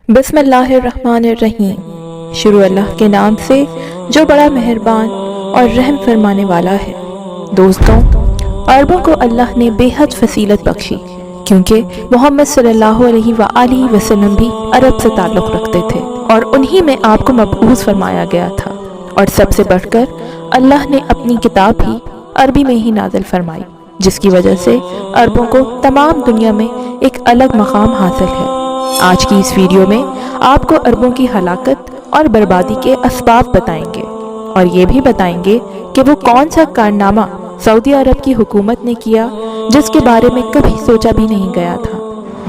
बिस्मिल्लाहिर्रहमानिर्रहीम। शुरू अल्लाह के नाम से जो बड़ा मेहरबान और रहम फरमाने वाला है। दोस्तों, अरबों को अल्लाह ने बेहद फसीलत बख्शी, क्योंकि मोहम्मद सल्लल्लाहु अलैहि वसल्लम भी अरब से ताल्लुक़ रखते थे और उन्हीं में आपको मबऊस फरमाया गया था। और सबसे बढ़कर अल्लाह ने अपनी किताब भी अरबी में ही नाज़िल फरमाई, जिसकी वजह से अरबों को तमाम दुनिया में एक अलग मकाम हासिल है। आज की इस वीडियो में आपको अरबों की हलाकत और बर्बादी के असबाब बताएंगे और ये भी बताएंगे कि वो कौन सा कारनामा सऊदी अरब की हुकूमत ने किया जिसके बारे में कभी सोचा भी नहीं गया था।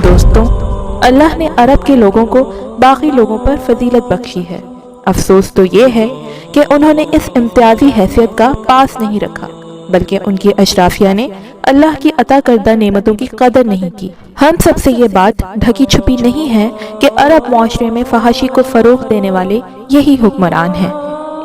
दोस्तों, अल्लाह ने अरब के लोगों को बाकी लोगों पर फजीलत बख्शी है। अफसोस तो ये है कि उन्होंने इस इम्तियाजी हैसियत का पास नहीं रखा, बल्कि उनकी अशराफिया ने अल्लाह की अता करदा नेमतों की कदर नहीं की। हम सबसे ये बात ढकी छुपी नहीं है कि अरब मुआशरे में फहाशी को फ़रोग़ देने वाले यही हुक्मरान हैं।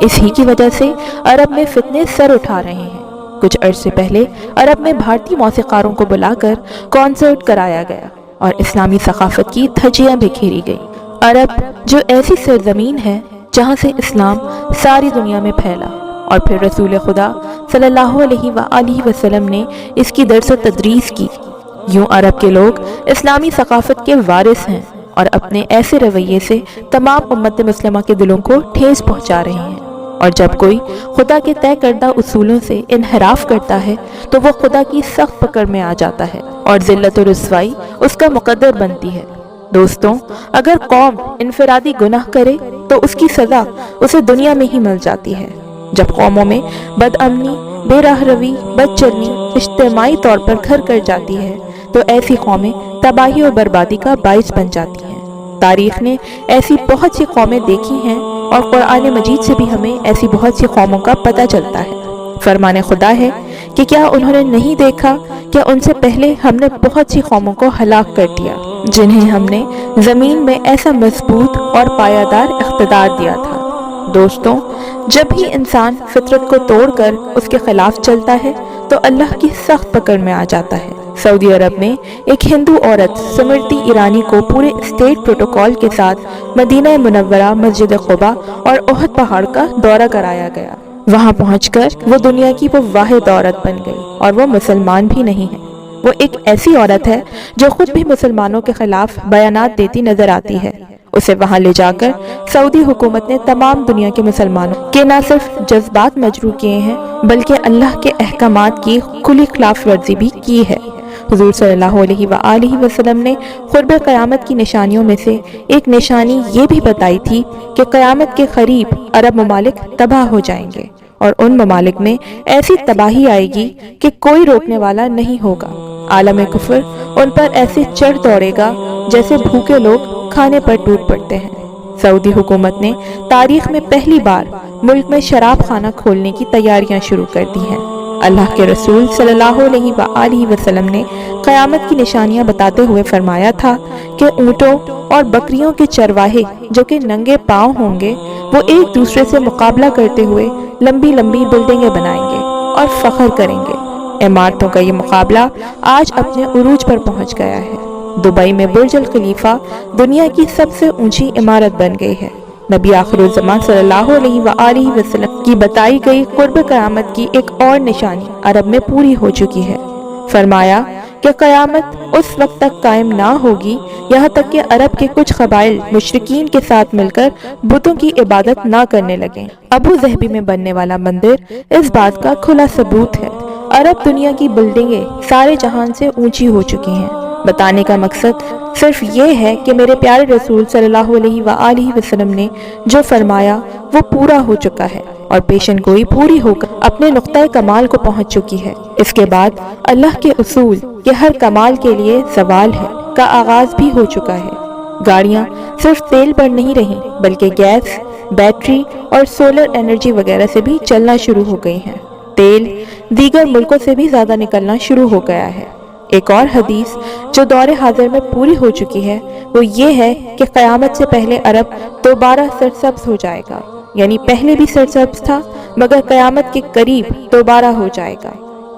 इसी की वजह से अरब में फितने सर उठा रहे हैं। कुछ अरसे पहले अरब में भारतीय मौसीक़ारों को बुलाकर कॉन्सर्ट कराया गया और इस्लामी सकाफ़त की धज्जियाँ बिखेरी गई। अरब जो ऐसी सरज़मीन है जहाँ से इस्लाम सारी दुनिया में फैला और फिर रसूल खुदा सल्लल्लाहु अलैहि वसल्लम ने इसकी दर्स व तदरीस की। यूं अरब के लोग इस्लामी सकाफ़त के वारिस हैं और अपने ऐसे रवैये से तमाम उम्मत मुस्लिमा के दिलों को ठेस पहुंचा रहे हैं। और जब कोई खुदा के तय करदा उसूलों से इनहराफ करता है तो वो खुदा की सख्त पकड़ में आ जाता है और ज़िल्लत और रुसवाई उसका मुकद्दर बनती है। दोस्तों, अगर कौम इनफरादी गुनाह करे तो उसकी सज़ा उसे दुनिया में ही मिल जाती है। जब कौमों में बदअमनी, बेराहरवी, बदचलनी इज्तिमाई तौर पर घर कर जाती है तो ऐसी कौमें तबाही और बर्बादी का बाइस बन जाती हैं। तारीख़ ने ऐसी बहुत सी कौमें देखी हैं और कुरान मजीद से भी हमें ऐसी बहुत सी कौमों का पता चलता है। फरमाने खुदा है कि क्या उन्होंने नहीं देखा कि उनसे पहले हमने बहुत सी कौमों को हलाक कर दिया, जिन्हें हमने ज़मीन में ऐसा मजबूत और पायादार इख्तिदार दिया था। दोस्तों, जब भी इंसान फितरत को तोड़कर उसके खिलाफ चलता है तो अल्लाह की सख्त पकड़ में आ जाता है। सऊदी अरब में एक हिंदू औरत स्मृति ईरानी को पूरे स्टेट प्रोटोकॉल के साथ मदीना मुनव्वरा, मस्जिद क़ुबा और ओहद पहाड़ का दौरा कराया गया। वहां पहुंचकर वो दुनिया की वो वाहिद औरत बन गई और वो मुसलमान भी नहीं है। वो एक ऐसी औरत है जो खुद भी मुसलमानों के खिलाफ बयानात देती नजर आती है। उसे वहां ले जाकर सऊदी हुकूमत ने तमाम दुनिया के मुसलमानों के न सिर्फ जज्बात मजरूह किए हैं बल्कि अल्लाह के अहकामात की खुली खिलाफ वर्जी भी की है। हुजूर सल्लल्लाहु अलैहि वसल्लम ने क़ुर्ब क़यामत की निशानियों में से एक निशानी ये भी बताई थी कि क़यामत के करीब अरब ममालिक तबाह हो जाएंगे और उन ममालिक में ऐसी तबाही आएगी कि कोई रोकने वाला नहीं होगा। आलम कुफ्र उन पर ऐसे चढ़ दौड़ेगा जैसे भूखे लोग खाने पर टूट पड़ते हैं। सऊदी हुकूमत ने तारीख में पहली बार मुल्क में शराब खाना खोलने की तैयारियां शुरू कर दी हैं। अल्लाह के रसूल सल्लल्लाहु अलैहि वसल्लम ने क़यामत की निशानियां बताते हुए फरमाया था कि ऊँटों और बकरियों के चरवाहे जो कि नंगे पाँव होंगे वो एक दूसरे से मुकाबला करते हुए लंबी लंबी बिल्डिंगें बनाएंगे और फख्र करेंगे। इमारतों का ये मुकाबला आज अपने उरूज पर पहुंच गया है। दुबई में बुर्ज अल खलीफा दुनिया की सबसे ऊंची इमारत बन गई है। नबी आखिरुज़्ज़मान सल्लल्लाहु अलैहि वसल्लम की बताई गई क़ुर्ब क़यामत की एक और निशानी अरब में पूरी हो चुकी है। फरमाया कि क़यामत उस वक्त तक कायम ना होगी यहाँ तक कि अरब के कुछ क़बाइल मुशरिकीन के साथ मिलकर बुतों की इबादत ना करने लगें। अबू ज़हबी में बनने वाला मंदिर इस बात का खुला सबूत है। अरब दुनिया की बिल्डिंगें सारे जहान से ऊंची हो चुकी हैं। बताने का मकसद सिर्फ ये है कि मेरे प्यारे रसूल सल्लल्लाहु अलैहि वसल्लम ने जो फरमाया वो पूरा हो चुका है और पेशन गोई पूरी होकर अपने नुक्ता कमाल को पहुंच चुकी है। इसके बाद अल्लाह के उसूल के हर कमाल के लिए सवाल है का आगाज भी हो चुका है। गाड़ियां सिर्फ तेल पर नहीं रही बल्कि गैस, बैटरी और सोलर एनर्जी वगैरह से भी चलना शुरू हो गई हैं। तेल दीगर मुल्कों से भी ज्यादा निकलना शुरू हो गया है। एक और हदीस जो दौरे हाजिर में पूरी हो चुकी है वो ये है कि क़यामत से पहले अरब दोबारा सरसब्ज हो जाएगा। यानी पहले भी सरसब्ज था मगर क़यामत के करीब दोबारा हो जाएगा।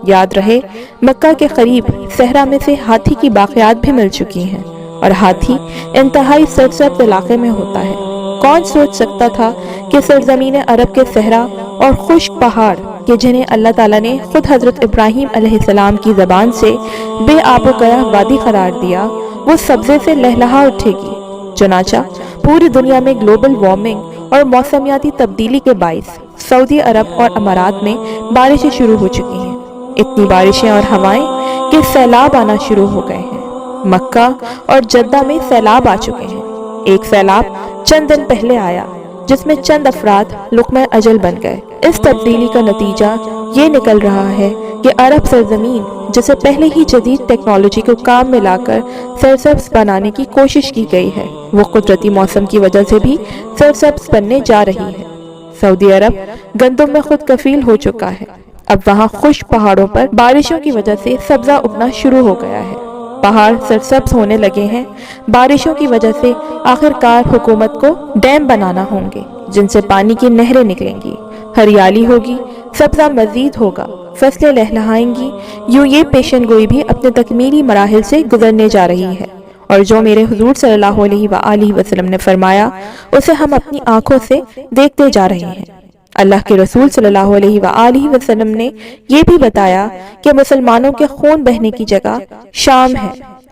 याद रहे, मक्का के करीब सहरा में से हाथी की बाक़ियात भी मिल चुकी हैं اور ہاتھی انتہائی سرسبز علاقے میں ہوتا ہے۔ کون سوچ سکتا تھا کہ سرزمین عرب کے صحرا اور خشک پہاڑ کہ جنہیں اللہ تعالیٰ نے خود حضرت ابراہیم علیہ السلام کی زبان سے بے آب و گیا وادی قرار دیا، وہ سبزے سے لہلہا اٹھے گی۔ چنانچہ پوری دنیا میں گلوبل وارمنگ اور موسمیاتی تبدیلی کے باعث سعودی عرب اور امارات میں بارشیں شروع ہو چکی ہیں۔ اتنی بارشیں اور ہوائیں کہ سیلاب آنا شروع ہو گئے ہیں۔ مکہ اور جدہ میں سیلاب آ چکے ہیں۔ ایک سیلاب چند دن پہلے آیا جس میں چند افراد لقمہ اجل بن گئے۔ اس تبدیلی کا نتیجہ یہ نکل رہا ہے کہ عرب سرزمین جسے پہلے ہی جدید ٹیکنالوجی کو کام میں لا کر سرسبز بنانے کی کوشش کی گئی ہے، وہ قدرتی موسم کی وجہ سے بھی سرسبز بننے جا رہی ہے۔ سعودی عرب گندم میں خود کفیل ہو چکا ہے۔ اب وہاں خشک پہاڑوں پر بارشوں کی وجہ سے سبزہ اگنا شروع ہو گیا ہے۔ پہاڑ سرسبز ہونے لگے ہیں۔ بارشوں کی وجہ سے آخر کار حکومت کو ڈیم بنانا ہوں گے جن سے پانی کی نہریں نکلیں گی، ہریالی ہوگی، سبزہ مزید ہوگا، فصلیں لہلہائیں گی۔ یوں یہ پیشن گوئی بھی اپنے تکمیلی مراحل سے گزرنے جا رہی ہے، اور جو میرے حضور صلی اللہ علیہ وآلہ وسلم نے فرمایا اسے ہم اپنی آنکھوں سے دیکھتے جا رہے ہیں۔ اللہ کے رسول صلی اللہ علیہ وآلہ وسلم نے یہ بھی بتایا کہ مسلمانوں کے خون بہنے کی جگہ شام ہے۔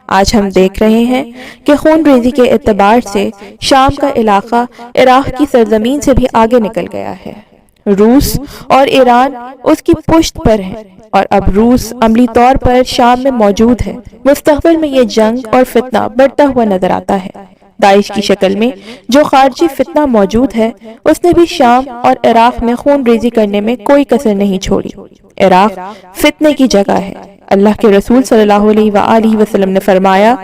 آج ہم دیکھ رہے ہیں کہ خون ریزی کے اعتبار سے شام کا علاقہ عراق کی سرزمین سے بھی آگے نکل گیا ہے۔ روس اور ایران اس کی پشت پر ہیں، اور اب روس عملی طور پر شام میں موجود ہے۔ مستقبل میں یہ جنگ اور فتنہ بڑھتا ہوا نظر آتا ہے۔ داعش کی شکل میں جو خارجی فتنہ موجود ہے اس نے بھی شام اور عراق میں خون ریزی کرنے میں کوئی کسر نہیں چھوڑی۔ عراق فتنے کی جگہ ہے۔ اللہ کے رسول صلی اللہ علیہ وآلہ وسلم نے فرمایا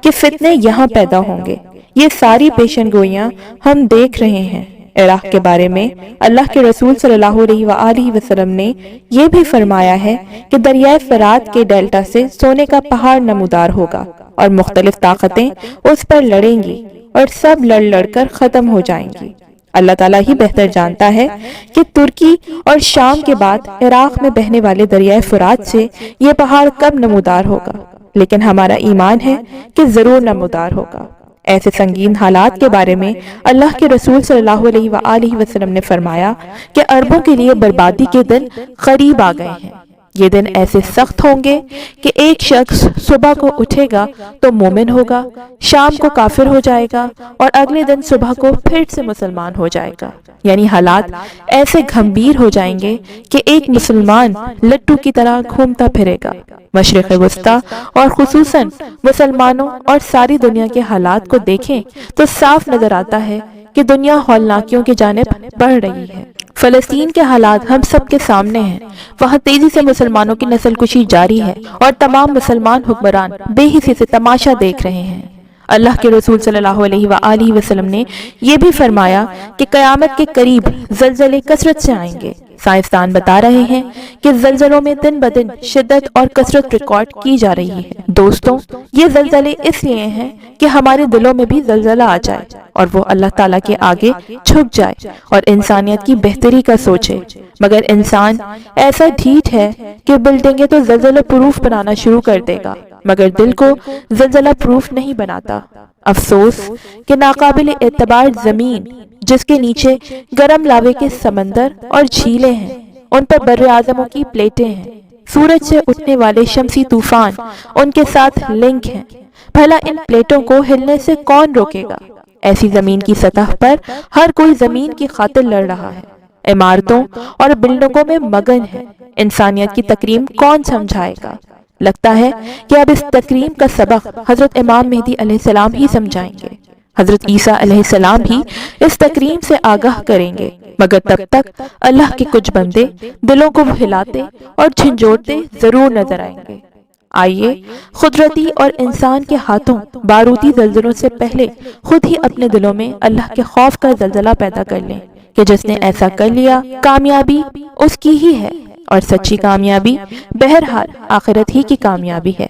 کہ فتنے یہاں پیدا ہوں گے۔ یہ ساری پیشن گوئیاں ہم دیکھ رہے ہیں۔ عراق کے بارے میں اللہ کے رسول صلی اللہ علیہ وآلہ وسلم نے یہ بھی فرمایا ہے کہ دریائے فرات کے ڈیلٹا سے سونے کا پہاڑ نمودار ہوگا، اور مختلف طاقتیں اس پر لڑیں گی اور سب لڑ لڑ کر ختم ہو جائیں گی۔ اللہ تعالیٰ ہی بہتر جانتا ہے کہ ترکی اور شام کے بعد عراق میں بہنے والے دریائے فرات سے یہ پہاڑ کب نمودار ہوگا، لیکن ہمارا ایمان ہے کہ ضرور نمودار ہوگا۔ ایسے سنگین حالات کے بارے میں اللہ کے رسول صلی اللہ علیہ وآلہ وسلم نے فرمایا کہ عربوں کے لیے بربادی کے دن قریب آ گئے ہیں۔ یہ دن ایسے سخت ہوں گے کہ ایک شخص صبح کو اٹھے گا تو مومن ہوگا، شام کو کافر ہو جائے گا، اور اگلے دن صبح کو پھر سے مسلمان ہو جائے گا۔ یعنی حالات ایسے گھمبیر ہو جائیں گے کہ ایک مسلمان لٹو کی طرح گھومتا پھرے گا۔ مشرق وسطی اور خصوصاً مسلمانوں اور ساری دنیا کے حالات کو دیکھیں تو صاف نظر آتا ہے کہ دنیا ہولناکیوں کی جانب بڑھ رہی ہے۔ فلسطین کے حالات ہم سب کے سامنے ہیں۔ وہاں تیزی سے مسلمانوں کی نسل کشی جاری ہے، اور تمام مسلمان حکمران بے حسی سے تماشا دیکھ رہے ہیں۔ اللہ کے رسول صلی اللہ علیہ وآلہ وسلم نے یہ بھی فرمایا کہ قیامت کے قریب زلزلے کثرت سے آئیں گے۔ سائنسدان بتا رہے ہیں کہ زلزلوں میں دن بدن شدت اور کثرت ریکارڈ کی جا رہی ہے۔ دوستوں، یہ زلزلے اس لیے ہیں کہ ہمارے دلوں میں بھی زلزلہ آ جائے اور وہ اللہ تعالیٰ کے آگے جھک جائے اور انسانیت کی بہتری کا سوچے۔ مگر انسان ایسا ڈھیٹ ہے کہ بلڈنگیں تو زلزلہ پروف بنانا شروع کر دے گا مگر دل کو زلزلہ پروف نہیں بناتا۔ افسوس کہ ناقابل اعتبار زمین جس کے نیچے گرم لاوے کے سمندر اور جھیلیں ہیں، ان پر بر اعظموں کی پلیٹیں ہیں، سورج سے اٹھنے والے شمسی طوفان ان کے ساتھ لنک ہیں۔ بھلا ان پلیٹوں کو ہلنے سے کون روکے گا؟ ایسی زمین کی سطح پر ہر کوئی زمین کی خاطر لڑ رہا ہے، عمارتوں اور بلڈنگوں میں مگن ہے۔ انسانیت کی تکریم کون سمجھائے گا؟ لگتا ہے کہ اب اس تکریم کا سبق حضرت امام مہدی علیہ السلام ہی سمجھائیں گے۔ حضرت عیسیٰ علیہ السلام بھی اس تکریم سے آگاہ کریں گے، مگر تب تک اللہ کے کچھ بندے دلوں کو ہلاتے اور جھنجھوڑتے ضرور نظر آئیں گے۔ آئیے قدرتی اور انسان کے ہاتھوں بارودی زلزلوں سے پہلے خود ہی اپنے دلوں میں اللہ کے خوف کا زلزلہ پیدا کر لیں کہ جس نے ایسا کر لیا کامیابی اس کی ہی ہے، اور سچی کامیابی بہرحال آخرت ہی کی کامیابی ہے۔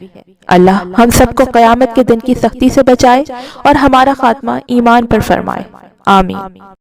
اللہ ہم سب کو قیامت کے دن کی سختی سے بچائے اور ہمارا خاتمہ ایمان پر فرمائے، آمین۔